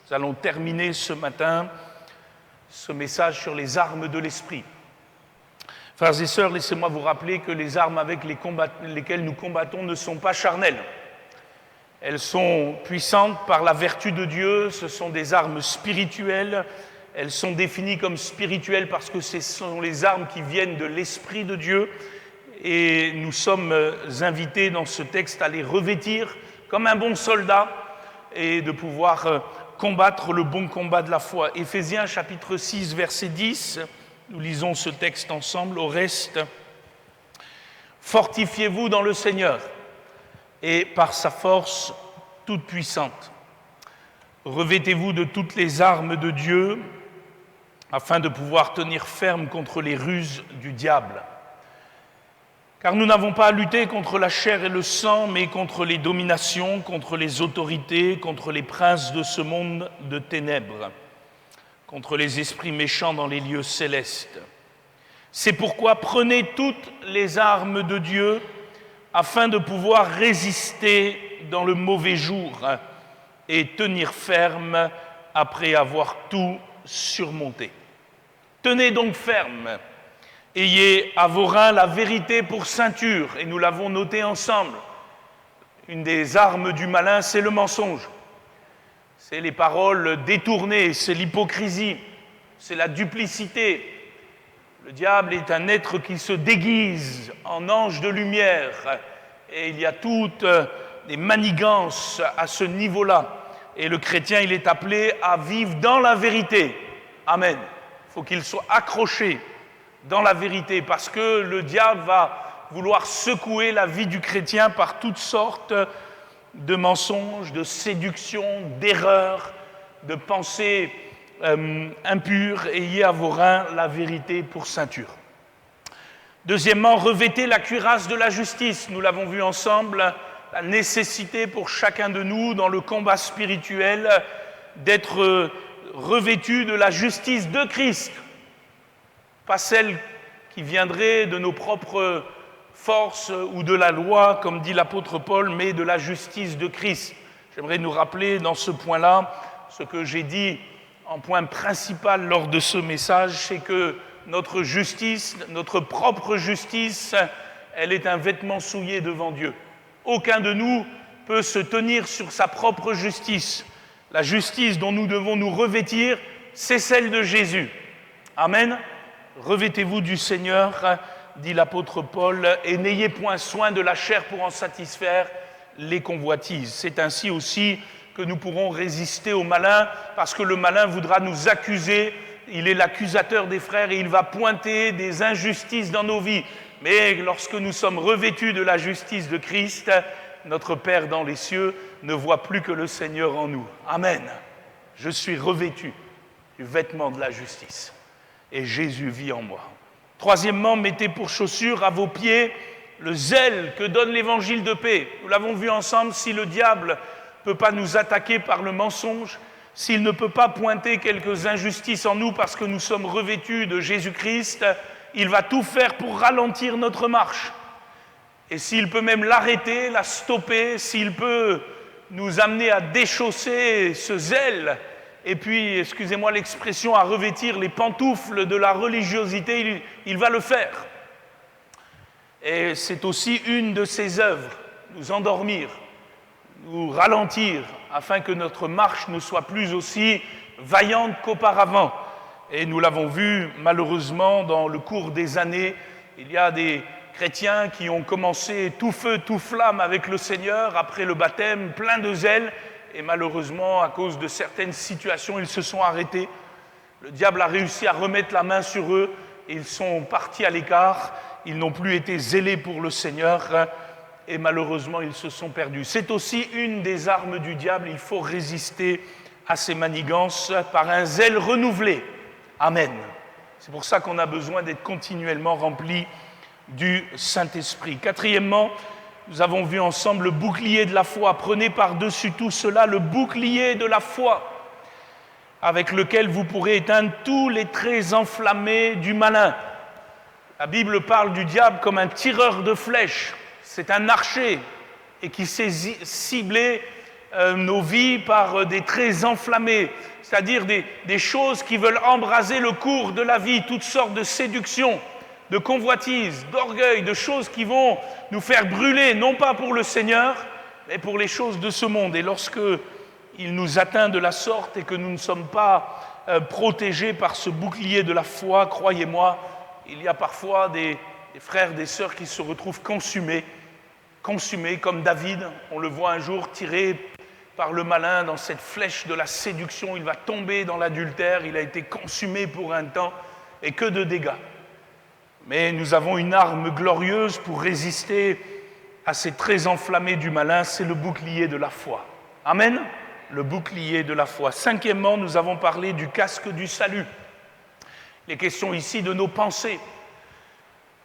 Nous allons terminer ce matin ce message sur les armes de l'esprit. Frères et sœurs, laissez-moi vous rappeler que les armes avec lesquelles nous combattons ne sont pas charnelles. Elles sont puissantes par la vertu de Dieu, ce sont des armes spirituelles. Elles sont définies comme spirituelles parce que ce sont les armes qui viennent de l'Esprit de Dieu. Et nous sommes invités dans ce texte à les revêtir comme un bon soldat et de pouvoir combattre le bon combat de la foi. Éphésiens chapitre 6, verset 10, nous lisons ce texte ensemble. Au reste, fortifiez-vous dans le Seigneur et par sa force toute puissante. Revêtez-vous de toutes les armes de Dieu afin de pouvoir tenir ferme contre les ruses du diable. Car nous n'avons pas à lutter contre la chair et le sang, mais contre les dominations, contre les autorités, contre les princes de ce monde de ténèbres, contre les esprits méchants dans les lieux célestes. C'est pourquoi prenez toutes les armes de Dieu afin de pouvoir résister dans le mauvais jour et tenir ferme après avoir tout surmonté. Tenez donc ferme. Ayez à vos reins la vérité pour ceinture, et nous l'avons noté ensemble. Une des armes du malin, c'est le mensonge. C'est les paroles détournées, c'est l'hypocrisie, c'est la duplicité. Le diable est un être qui se déguise en ange de lumière, et il y a toutes des manigances à ce niveau-là. Et le chrétien, il est appelé à vivre dans la vérité. Amen. Il faut qu'il soit accroché dans la vérité, parce que le diable va vouloir secouer la vie du chrétien par toutes sortes de mensonges, de séductions, d'erreurs, de pensées impures. Ayez à vos reins la vérité pour ceinture. Deuxièmement, revêtez la cuirasse de la justice. Nous l'avons vu ensemble, la nécessité pour chacun de nous dans le combat spirituel d'être revêtu de la justice de Christ. Pas celle qui viendrait de nos propres forces ou de la loi, comme dit l'apôtre Paul, mais de la justice de Christ. J'aimerais nous rappeler dans ce point-là ce que j'ai dit en point principal lors de ce message, c'est que notre justice, notre propre justice, elle est un vêtement souillé devant Dieu. Aucun de nous peut se tenir sur sa propre justice. La justice dont nous devons nous revêtir, c'est celle de Jésus. Amen. Revêtez-vous du Seigneur, dit l'apôtre Paul, et n'ayez point soin de la chair pour en satisfaire les convoitises. C'est ainsi aussi que nous pourrons résister au malin, parce que le malin voudra nous accuser. Il est l'accusateur des frères et il va pointer des injustices dans nos vies. Mais lorsque nous sommes revêtus de la justice de Christ, notre Père dans les cieux ne voit plus que le Seigneur en nous. Amen. Je suis revêtu du vêtement de la justice. Et Jésus vit en moi. Troisièmement, mettez pour chaussure à vos pieds le zèle que donne l'évangile de paix. Nous l'avons vu ensemble, si le diable ne peut pas nous attaquer par le mensonge, s'il ne peut pas pointer quelques injustices en nous parce que nous sommes revêtus de Jésus-Christ, il va tout faire pour ralentir notre marche. Et s'il peut même l'arrêter, la stopper, s'il peut nous amener à déchausser ce zèle, et puis, excusez-moi l'expression, à revêtir les pantoufles de la religiosité, il va le faire. Et c'est aussi une de ses œuvres, nous endormir, nous ralentir, afin que notre marche ne soit plus aussi vaillante qu'auparavant. Et nous l'avons vu, malheureusement, dans le cours des années, il y a des chrétiens qui ont commencé tout feu, tout flamme avec le Seigneur, après le baptême, plein de zèle, et malheureusement, à cause de certaines situations, ils se sont arrêtés. Le diable a réussi à remettre la main sur eux, et ils sont partis à l'écart, ils n'ont plus été zélés pour le Seigneur, et malheureusement, ils se sont perdus. C'est aussi une des armes du diable, il faut résister à ces manigances par un zèle renouvelé. Amen. C'est pour ça qu'on a besoin d'être continuellement rempli du Saint-Esprit. Quatrièmement, nous avons vu ensemble le bouclier de la foi. Prenez par-dessus tout cela le bouclier de la foi, avec lequel vous pourrez éteindre tous les traits enflammés du malin. La Bible parle du diable comme un tireur de flèches. C'est un archer et qui sait cibler nos vies par des traits enflammés, c'est-à-dire des choses qui veulent embraser le cours de la vie, toutes sortes de séductions, de convoitises, d'orgueil, de choses qui vont nous faire brûler, non pas pour le Seigneur, mais pour les choses de ce monde. Et lorsque il nous atteint de la sorte et que nous ne sommes pas protégés par ce bouclier de la foi, croyez-moi, il y a parfois des frères, des sœurs qui se retrouvent consumés comme David. On le voit un jour tiré par le malin dans cette flèche de la séduction. Il va tomber dans l'adultère, il a été consumé pour un temps, et que de dégâts. Mais nous avons une arme glorieuse pour résister à ces traits enflammés du malin, c'est le bouclier de la foi. Amen. Le bouclier de la foi. Cinquièmement, nous avons parlé du casque du salut. Les questions ici de nos pensées.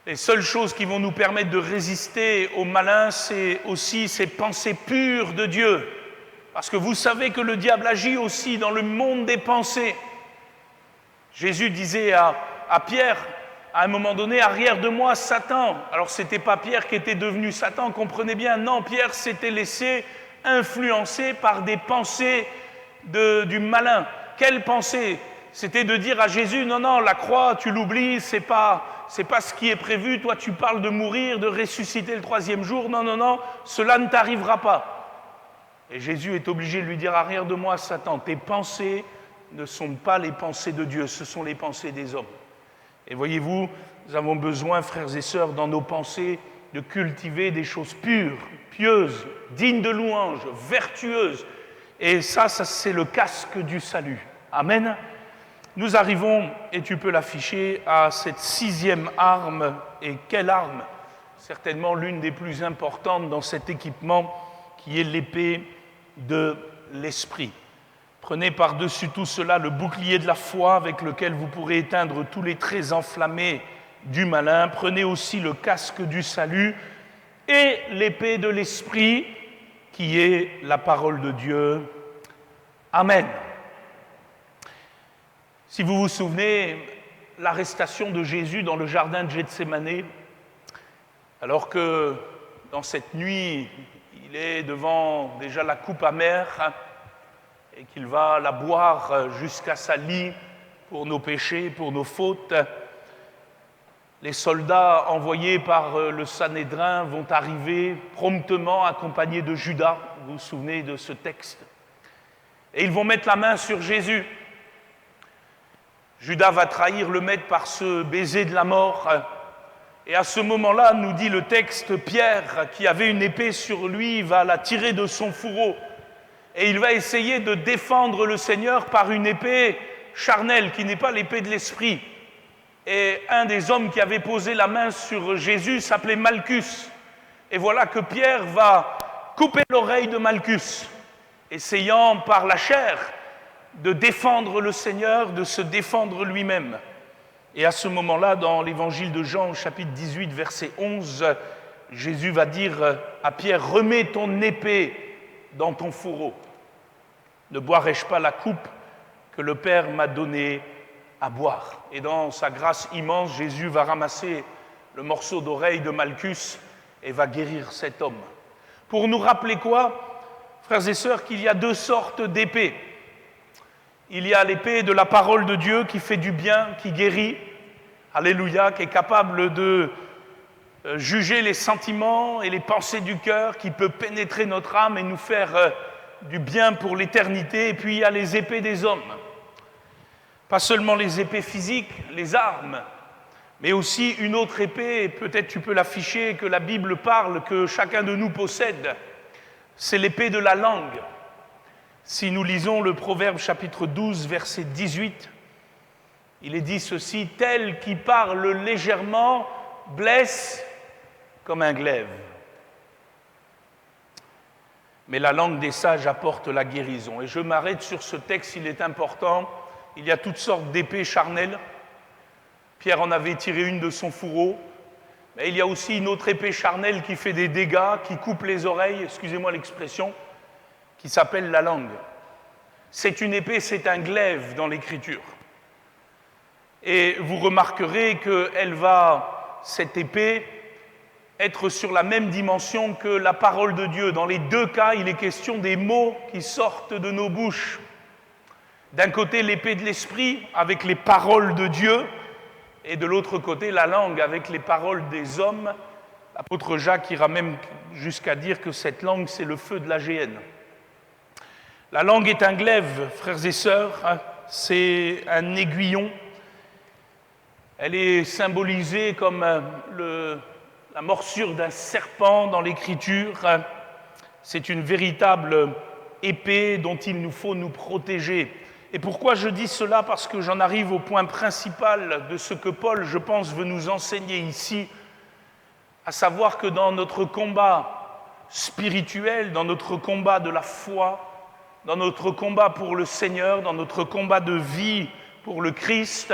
Les seules choses qui vont nous permettre de résister au malin, c'est aussi ces pensées pures de Dieu. Parce que vous savez que le diable agit aussi dans le monde des pensées. Jésus disait à Pierre, à un moment donné, « Arrière de moi, Satan ». Alors, ce n'était pas Pierre qui était devenu Satan, comprenez bien. Non, Pierre s'était laissé influencer par des pensées du malin. Quelles pensées ? C'était de dire à Jésus, « Non, non, la croix, tu l'oublies, c'est pas ce qui est prévu. Toi, tu parles de mourir, de ressusciter le troisième jour. Non, non, non, cela ne t'arrivera pas. » Et Jésus est obligé de lui dire, « Arrière de moi, Satan, tes pensées ne sont pas les pensées de Dieu, ce sont les pensées des hommes. » Et voyez-vous, nous avons besoin, frères et sœurs, dans nos pensées, de cultiver des choses pures, pieuses, dignes de louange, vertueuses. Et ça c'est le casque du salut. Amen. Nous arrivons, et tu peux l'afficher, à cette sixième arme. Et quelle arme ? Certainement l'une des plus importantes dans cet équipement, qui est l'épée de l'esprit. Prenez par-dessus tout cela le bouclier de la foi avec lequel vous pourrez éteindre tous les traits enflammés du malin. Prenez aussi le casque du salut et l'épée de l'esprit qui est la parole de Dieu. Amen. Si vous vous souvenez, l'arrestation de Jésus dans le jardin de Gethsémanée, alors que dans cette nuit, il est devant déjà la coupe amère, et qu'il va la boire jusqu'à sa lie pour nos péchés, pour nos fautes. Les soldats envoyés par le Sanhédrin vont arriver promptement accompagnés de Judas. Vous vous souvenez de ce texte. Et ils vont mettre la main sur Jésus. Judas va trahir le maître par ce baiser de la mort. Et à ce moment-là, nous dit le texte, Pierre, qui avait une épée sur lui, va la tirer de son fourreau. Et il va essayer de défendre le Seigneur par une épée charnelle, qui n'est pas l'épée de l'esprit. Et un des hommes qui avait posé la main sur Jésus s'appelait Malchus. Et voilà que Pierre va couper l'oreille de Malchus, essayant par la chair de défendre le Seigneur, de se défendre lui-même. Et à ce moment-là, dans l'évangile de Jean, au chapitre 18, verset 11, Jésus va dire à Pierre, « Remets ton épée dans ton fourreau. Ne boirai-je pas la coupe que le Père m'a donnée à boire ?» Et dans sa grâce immense, Jésus va ramasser le morceau d'oreille de Malchus et va guérir cet homme. Pour nous rappeler quoi, frères et sœurs, qu'il y a deux sortes d'épées. Il y a l'épée de la parole de Dieu qui fait du bien, qui guérit, alléluia, qui est capable de juger les sentiments et les pensées du cœur, qui peut pénétrer notre âme et nous faire du bien pour l'éternité. Et puis il y a les épées des hommes. Pas seulement les épées physiques, les armes, mais aussi une autre épée, peut-être tu peux l'afficher, que la Bible parle, que chacun de nous possède. C'est l'épée de la langue. Si nous lisons le Proverbe chapitre 12, verset 18, il est dit ceci, « Tel qui parle légèrement blesse comme un glaive. Mais la langue des sages apporte la guérison. » Et je m'arrête sur ce texte, il est important. Il y a toutes sortes d'épées charnelles. Pierre en avait tiré une de son fourreau. Mais il y a aussi une autre épée charnelle qui fait des dégâts, qui coupe les oreilles, excusez-moi l'expression, qui s'appelle la langue. C'est une épée, c'est un glaive dans l'Écriture. Et vous remarquerez que cette épée, être sur la même dimension que la parole de Dieu. Dans les deux cas, il est question des mots qui sortent de nos bouches. D'un côté, l'épée de l'esprit avec les paroles de Dieu, et de l'autre côté, la langue avec les paroles des hommes. L'apôtre Jacques ira même jusqu'à dire que cette langue, c'est le feu de la géhenne. La langue est un glaive, frères et sœurs, c'est un aiguillon. Elle est symbolisée comme la morsure d'un serpent dans l'Écriture. C'est une véritable épée dont il nous faut nous protéger. Et pourquoi je dis cela? Parce que j'en arrive au point principal de ce que Paul, je pense, veut nous enseigner ici, à savoir que dans notre combat spirituel, dans notre combat de la foi, dans notre combat pour le Seigneur, dans notre combat de vie pour le Christ,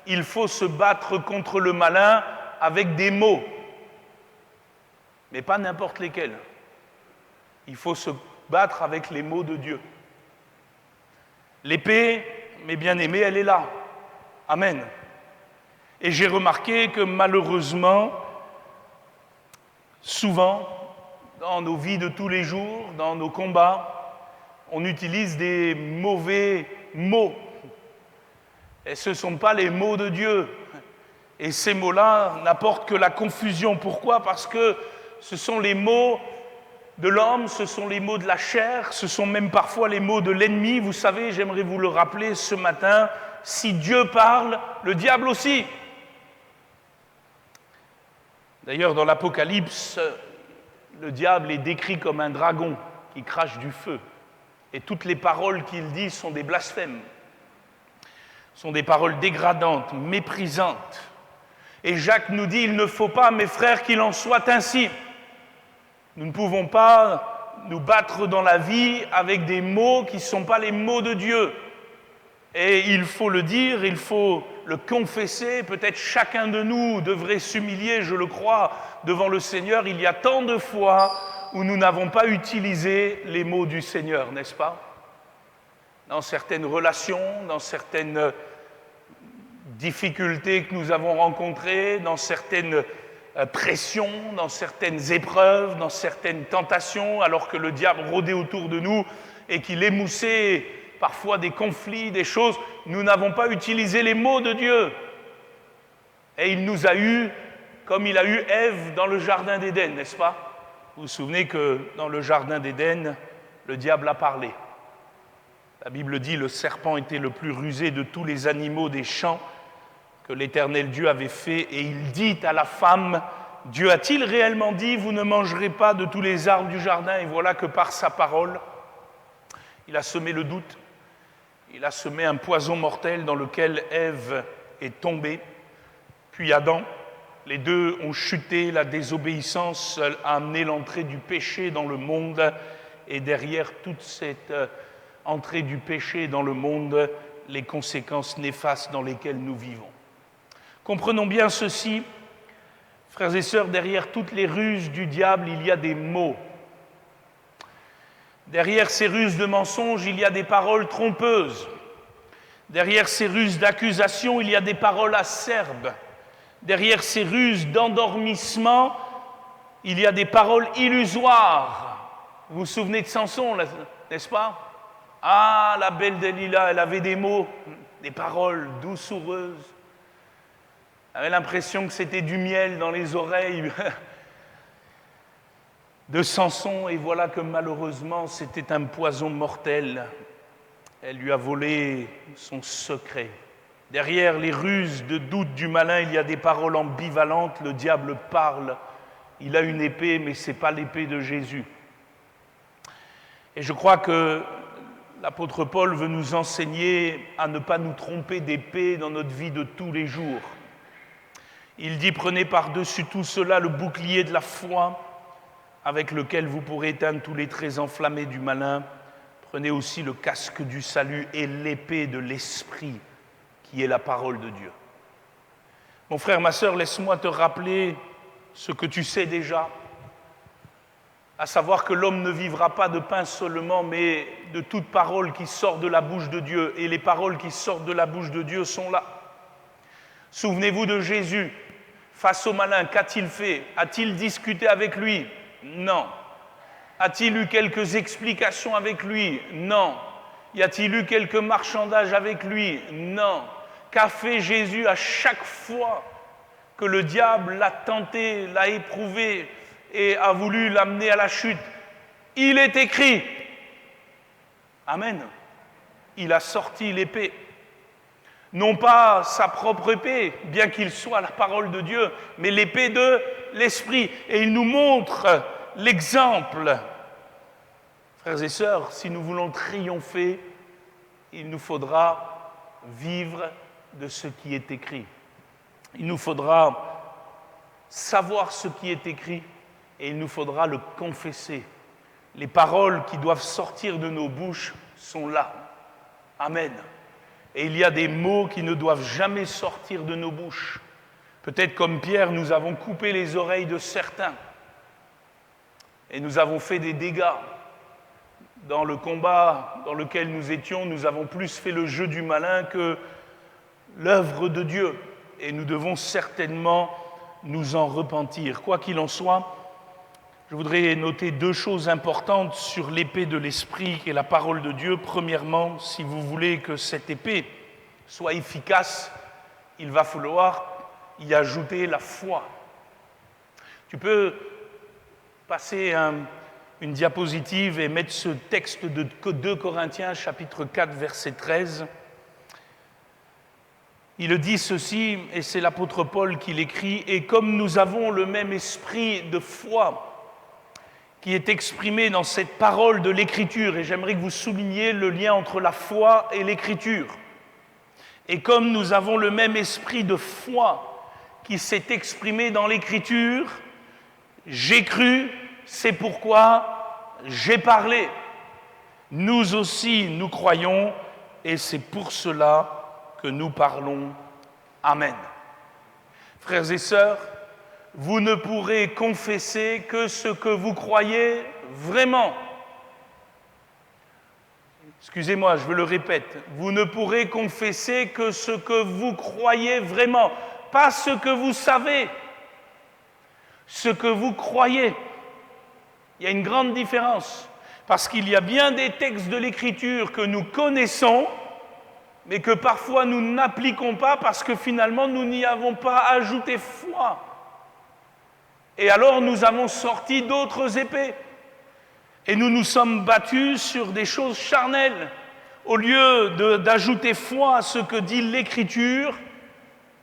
il faut se battre contre le malin avec des mots, mais pas n'importe lesquels. Il faut se battre avec les mots de Dieu. L'épée, mes bien-aimés, elle est là. Amen. Et j'ai remarqué que malheureusement, souvent, dans nos vies de tous les jours, dans nos combats, on utilise des mauvais mots. Et ce ne sont pas les mots de Dieu. Et ces mots-là n'apportent que la confusion. Pourquoi? Parce que ce sont les mots de l'homme, ce sont les mots de la chair, ce sont même parfois les mots de l'ennemi. Vous savez, j'aimerais vous le rappeler ce matin, si Dieu parle, le diable aussi. D'ailleurs, dans l'Apocalypse, le diable est décrit comme un dragon qui crache du feu. Et toutes les paroles qu'il dit sont des blasphèmes, sont des paroles dégradantes, méprisantes. Et Jacques nous dit, il ne faut pas, mes frères, qu'il en soit ainsi. Nous ne pouvons pas nous battre dans la vie avec des mots qui ne sont pas les mots de Dieu. Et il faut le dire, il faut le confesser. Peut-être chacun de nous devrait s'humilier, je le crois, devant le Seigneur. Il y a tant de fois où nous n'avons pas utilisé les mots du Seigneur, n'est-ce pas? Dans certaines relations, dans certaines difficultés que nous avons rencontrées, dans certaines pressions, dans certaines épreuves, dans certaines tentations, alors que le diable rôdait autour de nous et qu'il émoussait parfois des conflits, des choses, nous n'avons pas utilisé les mots de Dieu. Et il nous a eus comme il a eu Ève dans le jardin d'Éden, n'est-ce pas? Vous vous souvenez que dans le jardin d'Éden, le diable a parlé. La Bible dit, le serpent était le plus rusé de tous les animaux des champs que l'Éternel Dieu avait fait, et il dit à la femme, Dieu a-t-il réellement dit, vous ne mangerez pas de tous les arbres du jardin? Et voilà que par sa parole, il a semé le doute, il a semé un poison mortel dans lequel Ève est tombée, puis Adam. Les deux ont chuté, la désobéissance a amené l'entrée du péché dans le monde, et derrière toute cette entrée du péché dans le monde, les conséquences néfastes dans lesquelles nous vivons. Comprenons bien ceci, frères et sœurs, derrière toutes les ruses du diable, il y a des mots. Derrière ces ruses de mensonges, il y a des paroles trompeuses. Derrière ces ruses d'accusation, il y a des paroles acerbes. Derrière ces ruses d'endormissement, il y a des paroles illusoires. Vous vous souvenez de Samson, n'est-ce pas? Ah, la belle Delilah, elle avait des mots, des paroles doucereuses. Elle avait l'impression que c'était du miel dans les oreilles de Samson, et voilà que malheureusement, c'était un poison mortel. Elle lui a volé son secret. Derrière les ruses de doute du malin, il y a des paroles ambivalentes. Le diable parle, il a une épée, mais ce n'est pas l'épée de Jésus. Et je crois que l'apôtre Paul veut nous enseigner à ne pas nous tromper d'épée dans notre vie de tous les jours. Il dit, prenez par-dessus tout cela le bouclier de la foi, avec lequel vous pourrez éteindre tous les traits enflammés du malin. Prenez aussi le casque du salut et l'épée de l'esprit, qui est la parole de Dieu. Mon frère, ma sœur, laisse-moi te rappeler ce que tu sais déjà, à savoir que l'homme ne vivra pas de pain seulement, mais de toute parole qui sort de la bouche de Dieu. Et les paroles qui sortent de la bouche de Dieu sont là. Souvenez-vous de Jésus. face au malin, qu'a-t-il fait? A-t-il discuté avec lui? Non. A-t-il eu quelques explications avec lui? Non. Y a-t-il eu quelques marchandages avec lui? Non. Qu'a fait Jésus à chaque fois que le diable l'a tenté, l'a éprouvé et a voulu l'amener à la chute? Il est écrit. Amen. Il a sorti l'épée. Non pas sa propre épée, bien qu'il soit la parole de Dieu, mais l'épée de l'Esprit. Et il nous montre l'exemple. Frères et sœurs, si nous voulons triompher, il nous faudra vivre de ce qui est écrit. Il nous faudra savoir ce qui est écrit et il nous faudra le confesser. Les paroles qui doivent sortir de nos bouches sont là. Amen. Et il y a des mots qui ne doivent jamais sortir de nos bouches. Peut-être comme Pierre, nous avons coupé les oreilles de certains et nous avons fait des dégâts. Dans le combat dans lequel nous étions, nous avons plus fait le jeu du malin que l'œuvre de Dieu. Et nous devons certainement nous en repentir. Quoi qu'il en soit, je voudrais noter deux choses importantes sur l'épée de l'Esprit qui est la parole de Dieu. Premièrement, si vous voulez que cette épée soit efficace, il va falloir y ajouter la foi. Tu peux passer une diapositive et mettre ce texte de 2 Corinthiens, chapitre 4, verset 13. Il dit ceci, et c'est l'apôtre Paul qui l'écrit, « Et comme nous avons le même esprit de foi qui est exprimé dans cette parole de l'Écriture, et j'aimerais que vous souligniez le lien entre la foi et l'Écriture, et comme nous avons le même esprit de foi qui s'est exprimé dans l'Écriture, j'ai cru, c'est pourquoi j'ai parlé. Nous aussi, nous croyons, et c'est pour cela que nous parlons. Amen. Frères et sœurs, vous ne pourrez confesser que ce que vous croyez vraiment. Excusez-moi, je le répète. Vous ne pourrez confesser que ce que vous croyez vraiment, pas ce que vous savez, ce que vous croyez. Il y a une grande différence, parce qu'il y a bien des textes de l'Écriture que nous connaissons, mais que parfois nous n'appliquons pas parce que finalement nous n'y avons pas ajouté foi. Et alors nous avons sorti d'autres épées. Et nous nous sommes battus sur des choses charnelles. Au lieu d'ajouter foi à ce que dit l'Écriture,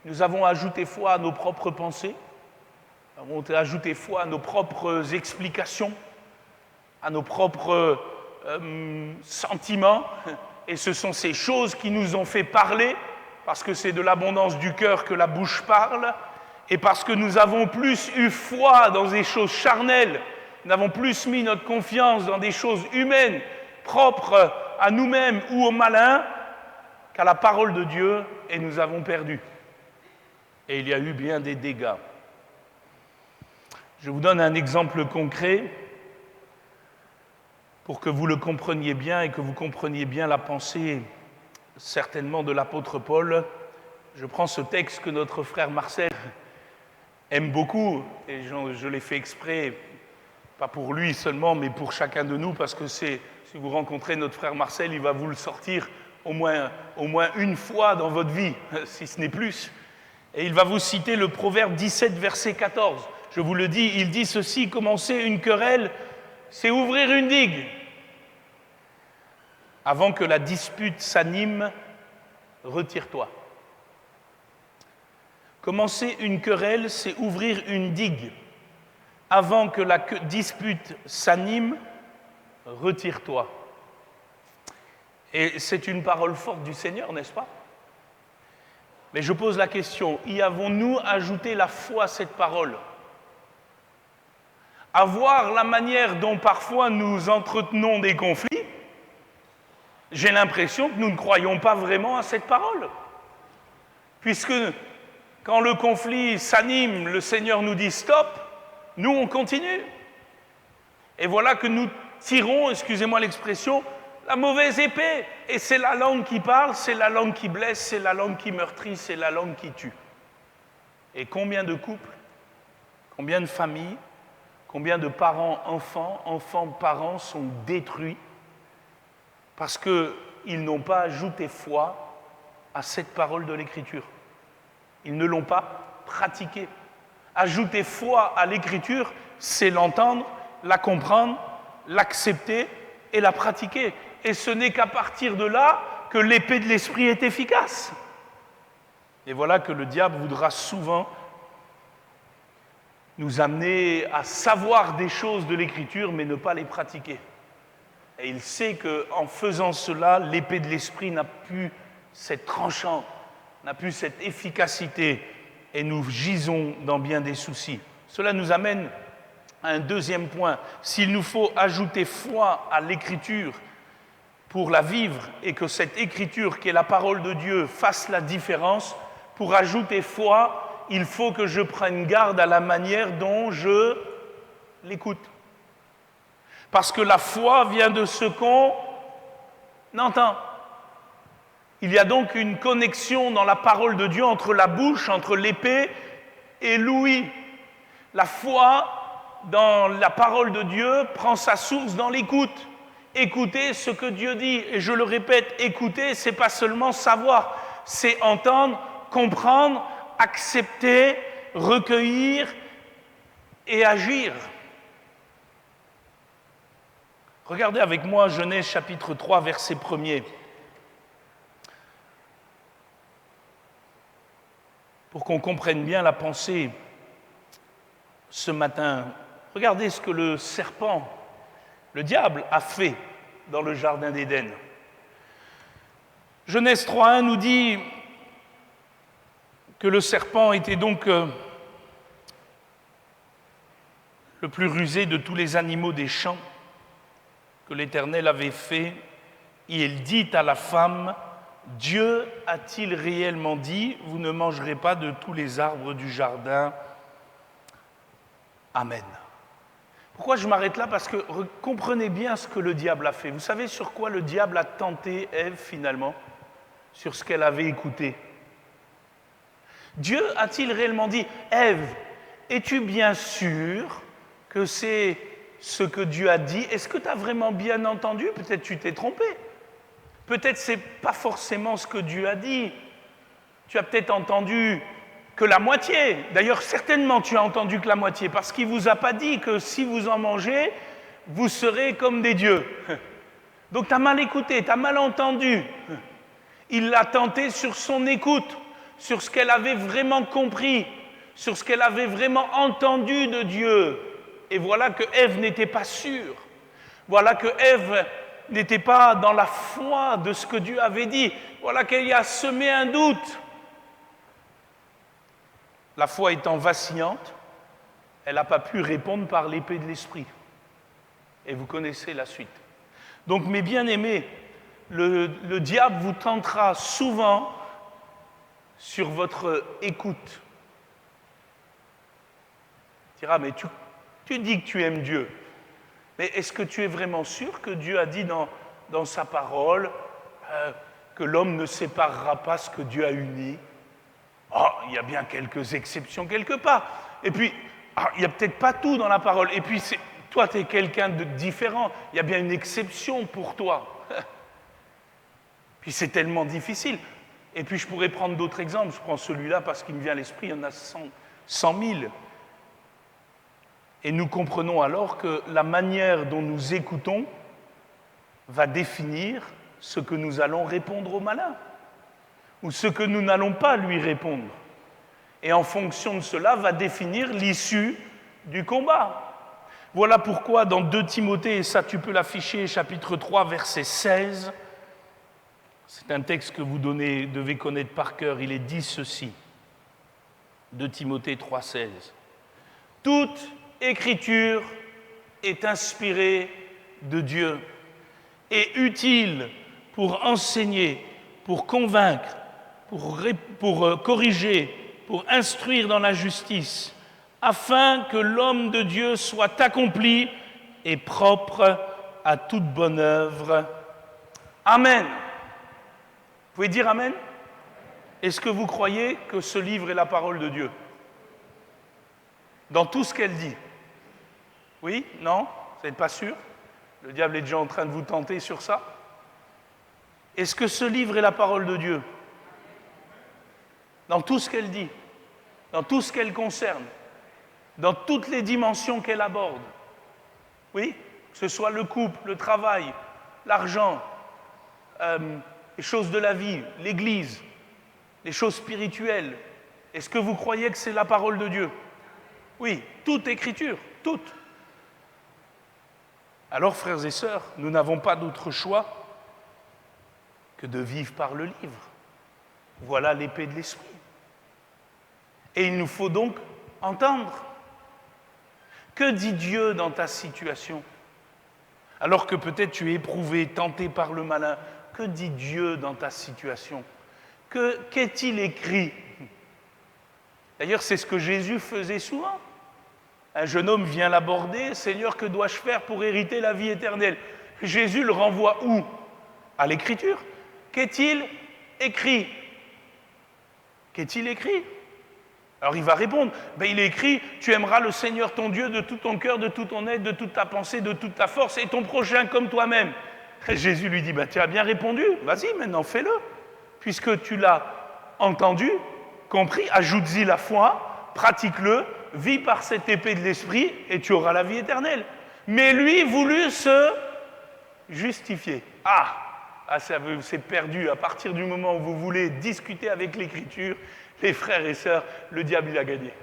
nous avons ajouté foi à nos propres pensées, nous avons ajouté foi à nos propres explications, à nos propres sentiments. Et ce sont ces choses qui nous ont fait parler, parce que c'est de l'abondance du cœur que la bouche parle, et parce que nous avons plus eu foi dans des choses charnelles, nous avons plus mis notre confiance dans des choses humaines, propres à nous-mêmes ou aux malins, qu'à la parole de Dieu, et nous avons perdu. Et il y a eu bien des dégâts. Je vous donne un exemple concret pour que vous le compreniez bien et que vous compreniez bien la pensée certainement de l'apôtre Paul. Je prends ce texte que notre frère Marcel aime beaucoup, et je l'ai fait exprès, pas pour lui seulement, mais pour chacun de nous, parce que si vous rencontrez notre frère Marcel, il va vous le sortir au moins une fois dans votre vie, si ce n'est plus. Et il va vous citer le Proverbe 17, verset 14. Je vous le dis, il dit ceci: commencer une querelle, c'est ouvrir une digue. Avant que la dispute s'anime, retire-toi. Commencer une querelle, c'est ouvrir une digue. Avant que la dispute s'anime, retire-toi. Et c'est une parole forte du Seigneur, n'est-ce pas? Mais je pose la question, y avons-nous ajouté la foi à cette parole? À voir la manière dont parfois nous entretenons des conflits, j'ai l'impression que nous ne croyons pas vraiment à cette parole. Puisque quand le conflit s'anime, le Seigneur nous dit stop, nous on continue. Et voilà que nous tirons, excusez-moi l'expression, la mauvaise épée. Et c'est la langue qui parle, c'est la langue qui blesse, c'est la langue qui meurtrit, c'est la langue qui tue. Et combien de couples, combien de familles, combien de parents, enfants, parents sont détruits parce qu'ils n'ont pas ajouté foi à cette parole de l'Écriture. Ils ne l'ont pas pratiquée. Ajouter foi à l'Écriture, c'est l'entendre, la comprendre, l'accepter et la pratiquer. Et ce n'est qu'à partir de là que l'épée de l'Esprit est efficace. Et voilà que le diable voudra souvent nous amener à savoir des choses de l'Écriture, mais ne pas les pratiquer. Et il sait qu'en faisant cela, l'épée de l'Esprit n'a plus cette tranchante, n'a plus cette efficacité, et nous gisons dans bien des soucis. Cela nous amène à un deuxième point. S'il nous faut ajouter foi à l'Écriture pour la vivre, et que cette Écriture, qui est la parole de Dieu, fasse la différence, pour ajouter foi, il faut que je prenne garde à la manière dont je l'écoute. Parce que la foi vient de ce qu'on entend. Il y a donc une connexion dans la parole de Dieu entre la bouche, entre l'épée et l'ouïe. La foi dans la parole de Dieu prend sa source dans l'écoute. Écouter ce que Dieu dit. Et je le répète, écouter, c'est pas seulement savoir, c'est entendre, comprendre, accepter, recueillir et agir. Regardez avec moi Genèse chapitre 3, verset 1er. Pour qu'on comprenne bien la pensée ce matin, regardez ce que le serpent, le diable, a fait dans le jardin d'Éden. Genèse 3.1 nous dit que le serpent était donc le plus rusé de tous les animaux des champs que l'Éternel avait fait, et il dit à la femme, « Dieu a-t-il réellement dit, vous ne mangerez pas de tous les arbres du jardin ?» Amen. Pourquoi je m'arrête là? Parce que comprenez bien ce que le diable a fait. Vous savez sur quoi le diable a tenté Ève finalement? Sur ce qu'elle avait écouté. Dieu a-t-il réellement dit, « Ève, es-tu bien sûre que c'est ce que Dieu a dit? Est-ce que tu as vraiment bien entendu? Peut-être tu t'es trompé. Peut-être ce n'est pas forcément ce que Dieu a dit. Tu as peut-être entendu que la moitié. D'ailleurs, certainement tu as entendu que la moitié, parce qu'il ne vous a pas dit que si vous en mangez, vous serez comme des dieux. Donc tu as mal écouté, tu as mal entendu. Il l'a tenté sur son écoute, sur ce qu'elle avait vraiment compris, sur ce qu'elle avait vraiment entendu de Dieu. Et voilà que Ève n'était pas sûre. Voilà que Ève n'était pas dans la foi de ce que Dieu avait dit. Voilà qu'elle y a semé un doute. La foi étant vacillante, elle n'a pas pu répondre par l'épée de l'Esprit. Et vous connaissez la suite. Donc, mes bien-aimés, le diable vous tentera souvent sur votre écoute. Il dira, mais tu dis que tu aimes Dieu. Mais est-ce que tu es vraiment sûr que Dieu a dit dans sa parole que l'homme ne séparera pas ce que Dieu a uni? Oh, il y a bien quelques exceptions quelque part. Et puis, il n'y a peut-être pas tout dans la parole. Et puis, toi, tu es quelqu'un de différent. Il y a bien une exception pour toi. Puis c'est tellement difficile. Et puis, je pourrais prendre d'autres exemples. Je prends celui-là parce qu'il me vient à l'esprit. Il y en a 100 000. Et nous comprenons alors que la manière dont nous écoutons va définir ce que nous allons répondre au malin, ou ce que nous n'allons pas lui répondre. Et en fonction de cela, va définir l'issue du combat. Voilà pourquoi dans 2 Timothée, et ça tu peux l'afficher, chapitre 3, verset 16, c'est un texte que vous devez connaître par cœur, il est dit ceci, 2 Timothée 3, 16. Toute Écriture est inspirée de Dieu et utile pour enseigner, pour convaincre, pour corriger, pour instruire dans la justice, afin que l'homme de Dieu soit accompli et propre à toute bonne œuvre. Amen. Vous pouvez dire Amen? Est-ce que vous croyez que ce livre est la parole de Dieu? dans tout ce qu'elle dit. Oui? Non? Vous n'êtes pas sûr? Le diable est déjà en train de vous tenter sur ça? Est-ce que ce livre est la parole de Dieu? Dans tout ce qu'elle dit, dans tout ce qu'elle concerne, dans toutes les dimensions qu'elle aborde. Oui? Que ce soit le couple, le travail, l'argent, les choses de la vie, l'Église, les choses spirituelles. Est-ce que vous croyez que c'est la parole de Dieu? Oui, toute écriture, toute. Alors, frères et sœurs, nous n'avons pas d'autre choix que de vivre par le livre. Voilà l'épée de l'esprit. Et il nous faut donc entendre. Que dit Dieu dans ta situation? Alors que peut-être tu es éprouvé, tenté par le malin, que dit Dieu dans ta situation? Qu'est-il écrit? D'ailleurs, c'est ce que Jésus faisait souvent. Un jeune homme vient l'aborder, « Seigneur, que dois-je faire pour hériter la vie éternelle ?» Jésus le renvoie où? À l'Écriture. Qu'est-il écrit? Qu'est-il écrit? Alors il va répondre, il est écrit, tu aimeras le Seigneur ton Dieu de tout ton cœur, de toute ton être, de toute ta pensée, de toute ta force, et ton prochain comme toi-même. Et Jésus lui dit, tu as bien répondu, vas-y maintenant fais-le. Puisque tu l'as entendu, compris, ajoute-y la foi, pratique-le, vis par cette épée de l'esprit, et tu auras la vie éternelle. Mais lui voulut se justifier. C'est perdu. À partir du moment où vous voulez discuter avec l'Écriture, les frères et sœurs, le diable, il a gagné.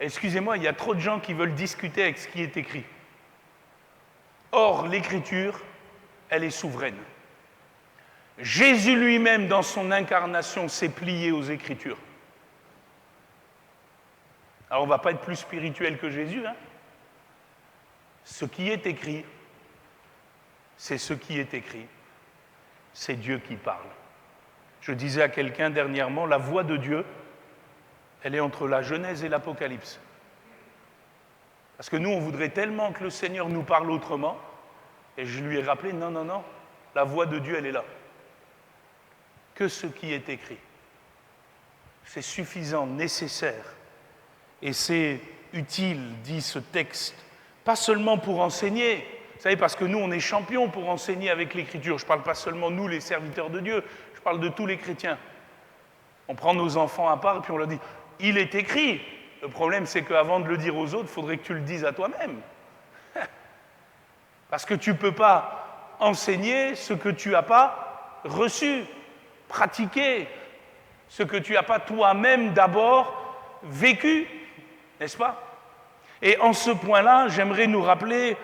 Excusez-moi, il y a trop de gens qui veulent discuter avec ce qui est écrit. Or, l'Écriture, elle est souveraine. Jésus lui-même, dans son incarnation, s'est plié aux Écritures. Alors, on ne va pas être plus spirituel que Jésus, hein. Ce qui est écrit, c'est ce qui est écrit. C'est Dieu qui parle. Je disais à quelqu'un dernièrement, la voix de Dieu, elle est entre la Genèse et l'Apocalypse. Parce que nous, on voudrait tellement que le Seigneur nous parle autrement, et je lui ai rappelé, non, la voix de Dieu, elle est là. Que ce qui est écrit. C'est suffisant, nécessaire, et c'est utile, dit ce texte, pas seulement pour enseigner. Vous savez, parce que nous, on est champions pour enseigner avec l'Écriture. Je ne parle pas seulement nous, les serviteurs de Dieu, je parle de tous les chrétiens. On prend nos enfants à part et puis on leur dit « Il est écrit ». Le problème, c'est qu'avant de le dire aux autres, il faudrait que tu le dises à toi-même. Parce que tu ne peux pas enseigner ce que tu n'as pas reçu, pratiqué, ce que tu n'as pas toi-même d'abord vécu, n'est-ce pas? Et en ce point-là, j'aimerais nous rappeler,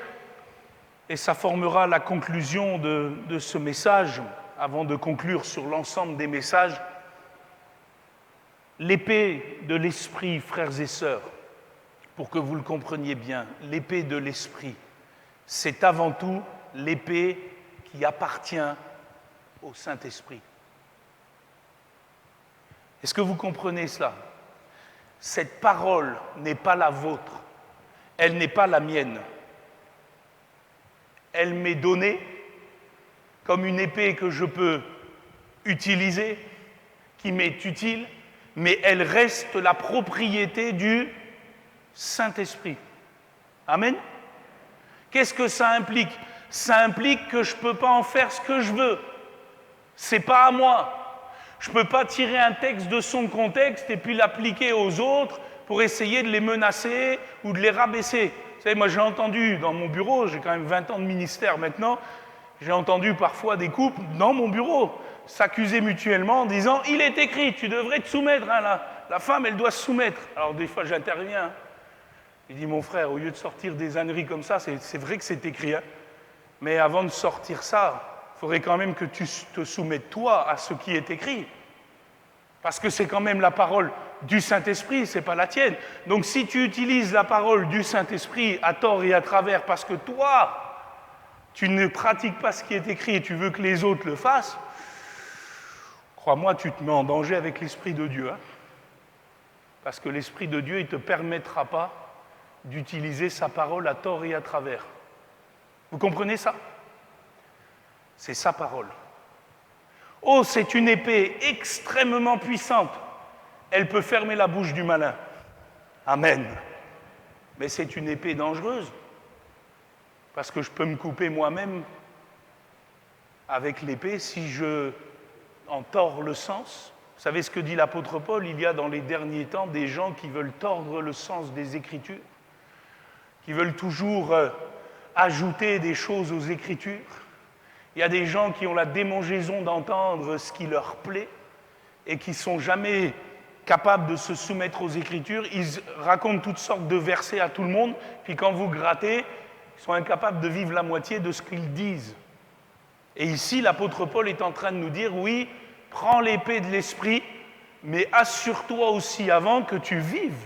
et ça formera la conclusion de ce message, avant de conclure sur l'ensemble des messages, l'épée de l'esprit, frères et sœurs, pour que vous le compreniez bien, l'épée de l'esprit, c'est avant tout l'épée qui appartient au Saint-Esprit. Est-ce que vous comprenez cela? Cette parole n'est pas la vôtre, elle n'est pas la mienne. Elle m'est donnée comme une épée que je peux utiliser, qui m'est utile, mais elle reste la propriété du Saint-Esprit. Amen? Qu'est-ce que ça implique? Ça implique que je ne peux pas en faire ce que je veux. Ce n'est pas à moi. Je ne peux pas tirer un texte de son contexte et puis l'appliquer aux autres pour essayer de les menacer ou de les rabaisser. Vous savez, moi j'ai entendu dans mon bureau, j'ai quand même 20 ans de ministère maintenant, j'ai entendu parfois des couples dans mon bureau s'accuser mutuellement en disant « Il est écrit, tu devrais te soumettre, hein, la femme elle doit se soumettre ». Alors des fois j'interviens, je dis « Mon frère, au lieu de sortir des âneries comme ça, c'est vrai que c'est écrit, hein, mais avant de sortir ça, il faudrait quand même que tu te soumettes toi à ce qui est écrit. Parce que c'est quand même la parole du Saint-Esprit, ce n'est pas la tienne. Donc si tu utilises la parole du Saint-Esprit à tort et à travers parce que toi, tu ne pratiques pas ce qui est écrit et tu veux que les autres le fassent, crois-moi, tu te mets en danger avec l'Esprit de Dieu. Hein, parce que l'Esprit de Dieu, il ne te permettra pas d'utiliser sa parole à tort et à travers. Vous comprenez ça? C'est sa parole. Oh, c'est une épée extrêmement puissante. Elle peut fermer la bouche du malin. Amen. Mais c'est une épée dangereuse, parce que je peux me couper moi-même avec l'épée si je en tords le sens. Vous savez ce que dit l'apôtre Paul? Il y a dans les derniers temps des gens qui veulent tordre le sens des Écritures, qui veulent toujours ajouter des choses aux Écritures. Il y a des gens qui ont la démangeaison d'entendre ce qui leur plaît et qui ne sont jamais capables de se soumettre aux Écritures. Ils racontent toutes sortes de versets à tout le monde, puis quand vous grattez, ils sont incapables de vivre la moitié de ce qu'ils disent. Et ici, l'apôtre Paul est en train de nous dire, oui, prends l'épée de l'esprit, mais assure-toi aussi avant que tu vives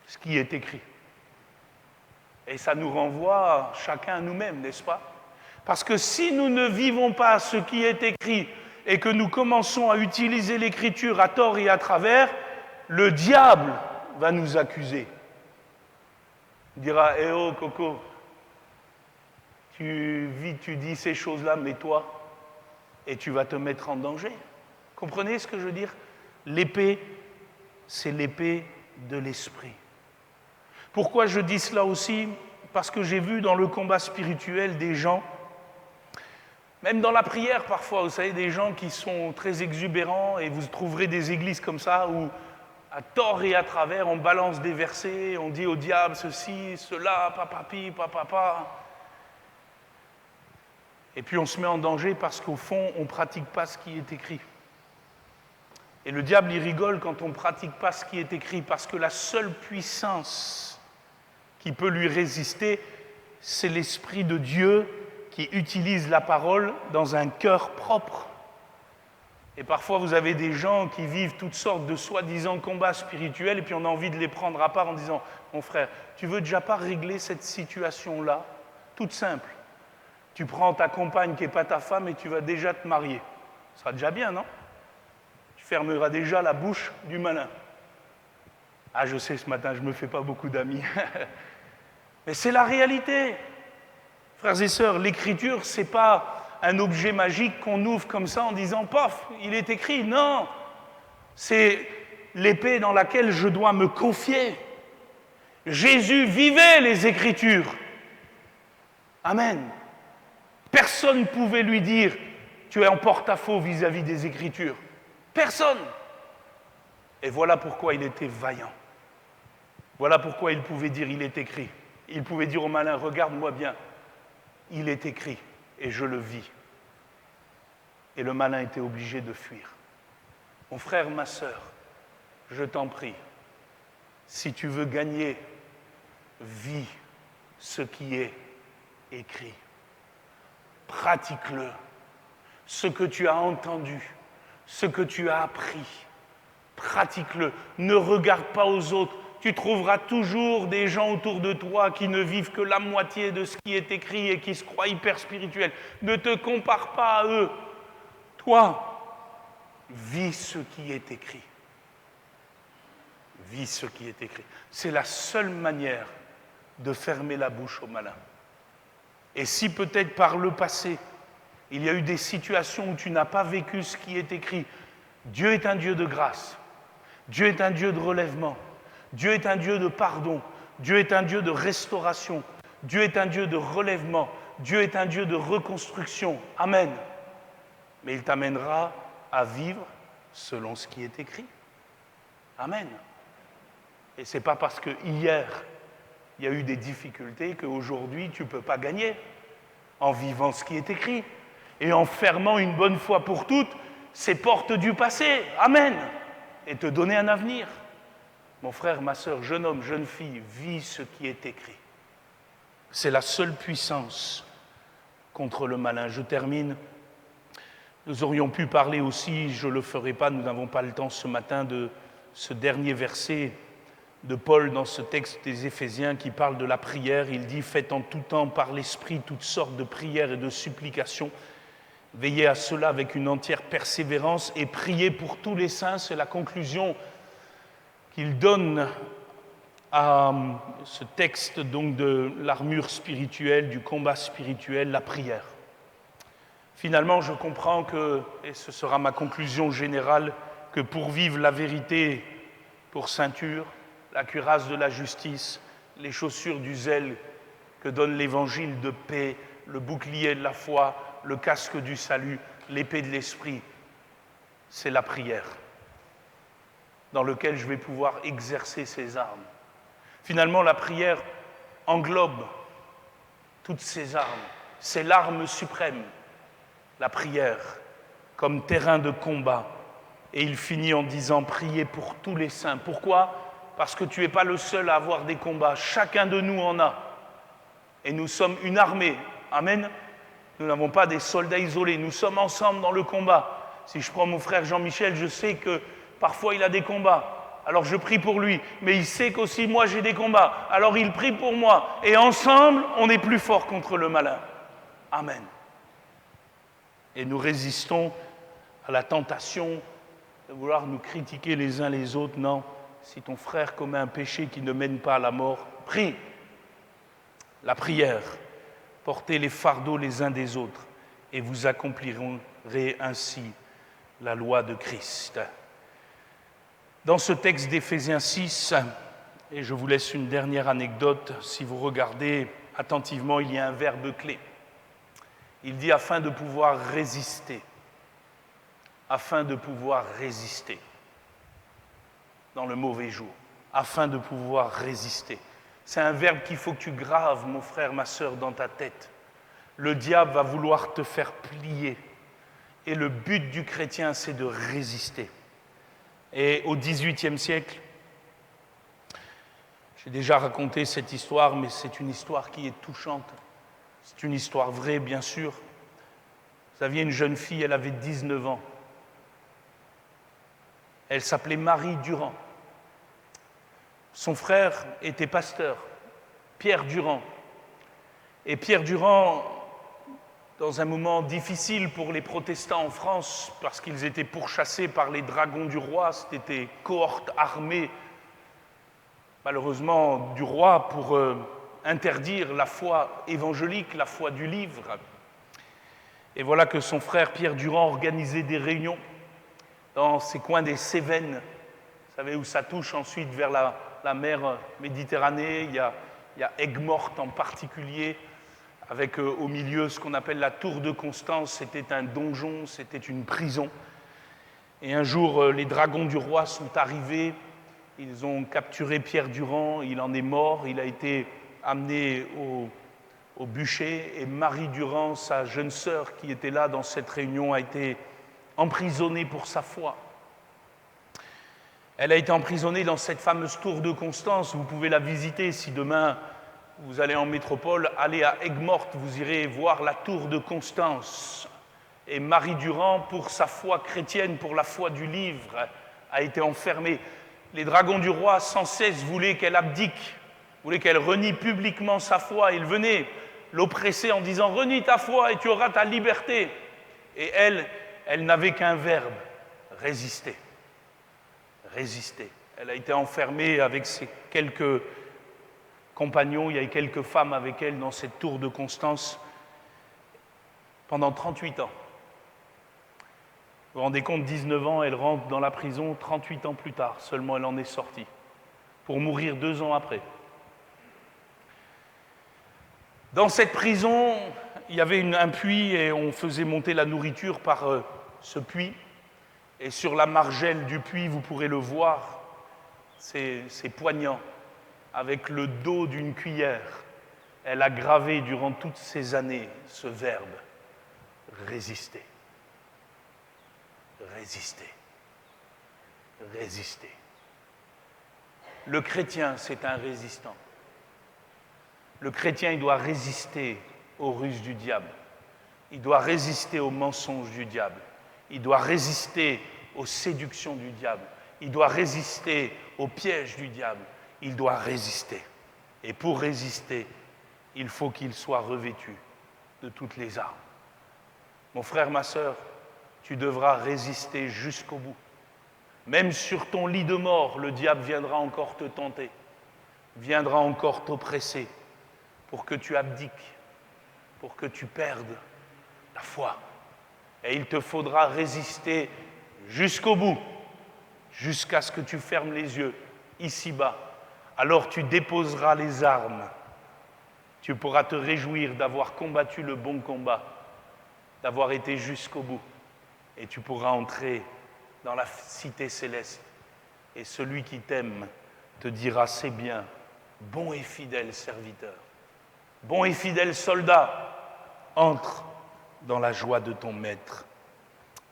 ce qui est écrit. Et ça nous renvoie chacun à nous-mêmes, n'est-ce pas? Parce que si nous ne vivons pas ce qui est écrit et que nous commençons à utiliser l'écriture à tort et à travers, le diable va nous accuser. Il dira, eh oh Coco, tu dis ces choses-là, mais toi, et tu vas te mettre en danger. Comprenez ce que je veux dire? L'épée, c'est l'épée de l'esprit. Pourquoi je dis cela aussi? Parce que j'ai vu dans le combat spirituel des gens, même dans la prière parfois, vous savez, des gens qui sont très exubérants, et vous trouverez des églises comme ça où, à tort et à travers, on balance des versets, on dit au diable ceci, cela, papapi, papapa. Et puis on se met en danger parce qu'au fond, on ne pratique pas ce qui est écrit. Et le diable, il rigole quand on ne pratique pas ce qui est écrit, parce que la seule puissance qui peut lui résister, c'est l'Esprit de Dieu qui utilise la parole dans un cœur propre. Et parfois, vous avez des gens qui vivent toutes sortes de soi-disant combats spirituels, et puis on a envie de les prendre à part en disant « Mon frère, tu veux déjà pas régler cette situation-là? Toute simple. Tu prends ta compagne qui n'est pas ta femme et tu vas déjà te marier. Ça sera déjà bien, non? Tu fermeras déjà la bouche du malin. Ah, je sais, ce matin, je ne me fais pas beaucoup d'amis. Mais c'est la réalité. Frères et sœurs, l'écriture, ce n'est pas un objet magique qu'on ouvre comme ça en disant « Pof, il est écrit ». Non, c'est l'épée dans laquelle je dois me confier. Jésus vivait les Écritures. Amen. Personne ne pouvait lui dire « Tu es en porte-à-faux vis-à-vis des Écritures ». Personne. Et voilà pourquoi il était vaillant. Voilà pourquoi il pouvait dire « Il est écrit ». Il pouvait dire au malin « Regarde-moi bien, il est écrit et je le vis ». Et le malin était obligé de fuir. Mon frère, ma sœur, je t'en prie, si tu veux gagner, vis ce qui est écrit. Pratique-le. Ce que tu as entendu, ce que tu as appris, pratique-le. Ne regarde pas aux autres. Tu trouveras toujours des gens autour de toi qui ne vivent que la moitié de ce qui est écrit et qui se croient hyper spirituels. Ne te compare pas à eux. Toi, vis ce qui est écrit. Vis ce qui est écrit. C'est la seule manière de fermer la bouche au malin. Et si peut-être par le passé, il y a eu des situations où tu n'as pas vécu ce qui est écrit, Dieu est un Dieu de grâce. Dieu est un Dieu de relèvement. Dieu est un Dieu de pardon. Dieu est un Dieu de restauration. Dieu est un Dieu de relèvement. Dieu est un Dieu de reconstruction. Amen. Mais il t'amènera à vivre selon ce qui est écrit. Amen. Et ce n'est pas parce que hier, il y a eu des difficultés qu'aujourd'hui, tu ne peux pas gagner en vivant ce qui est écrit et en fermant une bonne fois pour toutes ces portes du passé. Amen. Et te donner un avenir. Mon frère, ma sœur, jeune homme, jeune fille, vis ce qui est écrit. C'est la seule puissance contre le malin. Je termine. Nous aurions pu parler aussi, je ne le ferai pas, nous n'avons pas le temps ce matin, de ce dernier verset de Paul dans ce texte des Éphésiens qui parle de la prière. Il dit « Faites en tout temps par l'Esprit toutes sortes de prières et de supplications. Veillez à cela avec une entière persévérance et priez pour tous les saints. » C'est la conclusion qu'il donne à ce texte donc de l'armure spirituelle, du combat spirituel, la prière. Finalement, je comprends que, et ce sera ma conclusion générale, que pour vivre la vérité pour ceinture, la cuirasse de la justice, les chaussures du zèle que donne l'évangile de paix, le bouclier de la foi, le casque du salut, l'épée de l'esprit. C'est la prière dans laquelle je vais pouvoir exercer ces armes. Finalement, la prière englobe toutes ces armes. C'est l'arme suprême, la prière, comme terrain de combat. Et il finit en disant « Priez pour tous les saints ». Pourquoi ? Parce que tu n'es pas le seul à avoir des combats. Chacun de nous en a. Et nous sommes une armée. Amen. Nous n'avons pas des soldats isolés. Nous sommes ensemble dans le combat. Si je prends mon frère Jean-Michel, je sais que parfois il a des combats. Alors je prie pour lui. Mais il sait qu'aussi moi j'ai des combats. Alors il prie pour moi. Et ensemble, on est plus fort contre le malin. Amen. Et nous résistons à la tentation de vouloir nous critiquer les uns les autres. Non. Si ton frère commet un péché qui ne mène pas à la mort, prie. La prière. Portez les fardeaux les uns des autres et vous accomplirez ainsi la loi de Christ. Dans ce texte d'Éphésiens 6, et je vous laisse une dernière anecdote, si vous regardez attentivement, il y a un verbe clé. Il dit « afin de pouvoir résister ». Afin de pouvoir résister dans le mauvais jour. Afin de pouvoir résister. C'est un verbe qu'il faut que tu graves, mon frère, ma sœur, dans ta tête. Le diable va vouloir te faire plier. Et le but du chrétien, c'est de résister. Et au XVIIIe siècle, j'ai déjà raconté cette histoire, mais c'est une histoire qui est touchante. C'est une histoire vraie, bien sûr. Vous aviez une jeune fille, elle avait 19 ans. Elle s'appelait Marie Durand. Son frère était pasteur, Pierre Durand. Et Pierre Durand, dans un moment difficile pour les protestants en France, parce qu'ils étaient pourchassés par les dragons du roi, c'était des cohortes armées, malheureusement, du roi pour interdire la foi évangélique, la foi du livre. Et voilà que son frère Pierre Durand organisait des réunions dans ces coins des Cévennes, vous savez, où ça touche ensuite vers la mer Méditerranée. Il y a Aigues-Mortes en particulier, avec au milieu ce qu'on appelle la tour de Constance. C'était un donjon, c'était une prison. Et un jour, les dragons du roi sont arrivés, ils ont capturé Pierre Durand, il en est mort, il a été amené au bûcher, et Marie Durand, sa jeune sœur qui était là dans cette réunion, a été emprisonnée pour sa foi. Elle a été emprisonnée dans cette fameuse tour de Constance. Vous pouvez la visiter si demain vous allez en métropole, allez à Aigues-Mortes, vous irez voir la tour de Constance. Et Marie Durand, pour sa foi chrétienne, pour la foi du livre, a été enfermée. Les dragons du roi, sans cesse, voulaient qu'elle abdique, voulaient qu'elle renie publiquement sa foi. Ils venaient l'oppresser en disant « renie ta foi et tu auras ta liberté ». Et elle n'avait qu'un verbe, résister. Résister. Elle a été enfermée avec ses quelques compagnons, il y avait quelques femmes avec elle dans cette tour de Constance pendant 38 ans. Vous vous rendez compte, 19 ans, elle rentre dans la prison, 38 ans plus tard, seulement elle en est sortie, pour mourir 2 ans après. Dans cette prison, il y avait un puits et on faisait monter la nourriture par ce puits. Et sur la margelle du puits, vous pourrez le voir, c'est poignant, avec le dos d'une cuillère. Elle a gravé durant toutes ces années ce verbe, résister. Résister. Résister. Le chrétien, c'est un résistant. Le chrétien, il doit résister aux ruses du diable. Il doit résister aux mensonges du diable. Il doit résister aux séductions du diable. Il doit résister aux pièges du diable. Il doit résister. Et pour résister, il faut qu'il soit revêtu de toutes les armes. Mon frère, ma sœur, tu devras résister jusqu'au bout. Même sur ton lit de mort, le diable viendra encore te tenter, viendra encore t'oppresser pour que tu abdiques, pour que tu perdes la foi. Et il te faudra résister jusqu'au bout, jusqu'à ce que tu fermes les yeux, ici-bas, alors tu déposeras les armes. Tu pourras te réjouir d'avoir combattu le bon combat, d'avoir été jusqu'au bout. Et tu pourras entrer dans la cité céleste. Et celui qui t'aime te dira, c'est bien, bon et fidèle serviteur, bon et fidèle soldat, entre dans la joie de ton maître.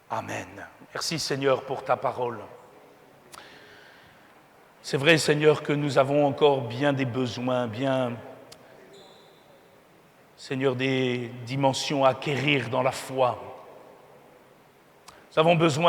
Amen. Merci Seigneur pour ta parole. C'est vrai Seigneur que nous avons encore bien des besoins, bien, Seigneur, des dimensions à acquérir dans la foi. Nous avons besoin